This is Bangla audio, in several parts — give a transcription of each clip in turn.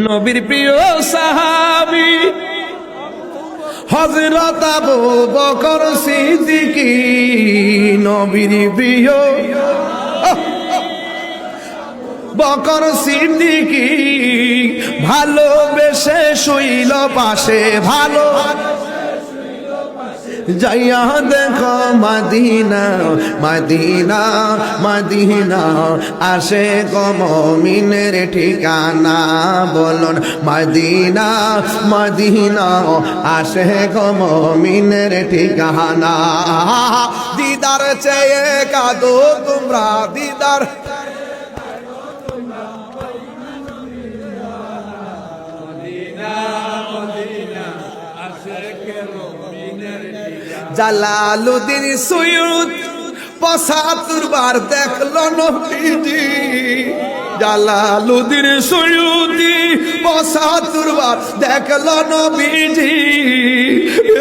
নবীর প্রিয় সাহাবী হযরত আবু বকর সিদ্দিক, নবীর প্রিয় বকর সিদ্দিক ভালোবেসে শুইল পাশে, ভালো যাইয়া দেখো মদিনা মদিনা মদিনা, আসে গো মুমিনের ঠিকানা, বলুন মদিনা মদিনা, আসে গো মুমিনের ঠিকানা। দিদার চেয়ে কাঁদো তোমরা, দিদার জালালুদ্দিন সুয়ুতি ৭৫ বার দেখলো নবীজি, জালালুদ্দিন সুয়ুতি ৭৫ বার দেখলো নবীজি,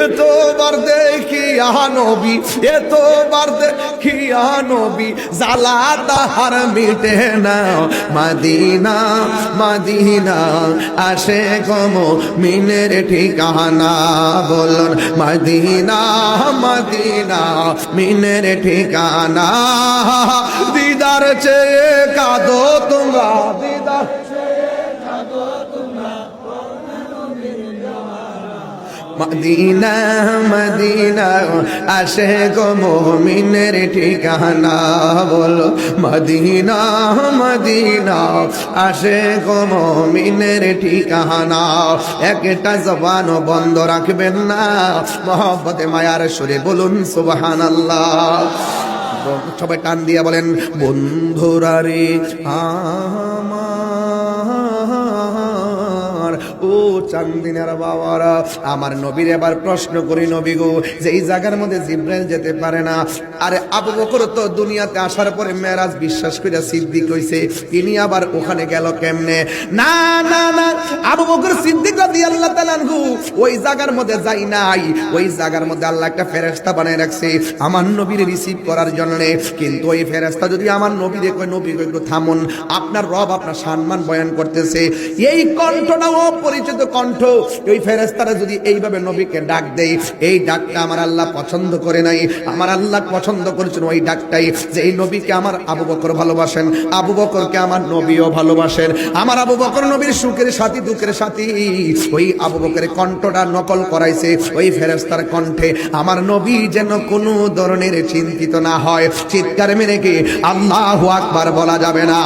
এতবার দেখিয়া নবী, এতবার দেখিয়া নবী, জ্বালা তাহার মিটে না। মদিনা মদিনা, আসে গো মুমিনের ঠিকানা, বলুন মদিনা মদিনা, মিনের ঠিকানা। দিদার চেয়ে কাঁদো তোমরা, দিদার চেয়ে কাঁদো তোমরা, মদিনা মদিনা, আসে গো মুমিনের ঠিকানা, বলো মদিনা মদিনা, আসে গো মুমিনের ঠিকানা। একটা জবান বন্ধ রাখবেন না, মহব্বতে মায়ার সুরে বলুন সুবহানাল্লাহ। সবাই টান দিয়া বলেন, বন্ধুরা রে আমার, ও চান্দিনার বাবারা, আমার নবীর এবার প্রশ্ন করি, নবী গো, যে এই জায়গার মধ্যে জিবরাইল যেতে পারে না, আরে আবু বকর তো দুনিয়াতে আসার পরে মেরাজ বিশ্বাস করে সিদ্দিক হইছে, তিনি আবার ওখানে গেল কেমনে? না না না, আবু বকর সিদ্দিক রাদিয়াল্লাহু তাআলা আনহু ওই জায়গার মধ্যে যাই নাই, ওই জায়গার মধ্যে আল্লাহ একটা ফেরেশতা বানায় রাখছে আমার নবীর রিসিভ করার জন্য। কিন্তু ওই ফেরেশতা যদি আমার নবীরে কয়, নবী একটু থামুন, আপনার রব আপনার সম্মান বয়ান করতেছে, এই কণ্ঠটা অপরিচিত কণ্ঠ, ওই ফেরেশতারা যদি এইভাবে নবীকে ডাক দেয়, এই ডাকটা আমার আল্লাহ পছন্দ করে নাই। আমার আল্লাহ পছন্দ করেছেন ওই ডাকটাই, যে এই নবীকে আমার আবু বকর ভালোবাসেন, আবু বকরকে আমার নবীও ভালোবাসেন, আমার আবু বকর নবীর সুখের সাথী দুঃখের সাথী। ওই আবু বকরের কণ্ঠটা নকল করাইছে ওই ফেরেশতার কণ্ঠে, আমার নবী যেন কোনো ধরনের চিন্তিত না হয়। চিৎকার মেরে কি আল্লাহু আকবার বলা যাবে না?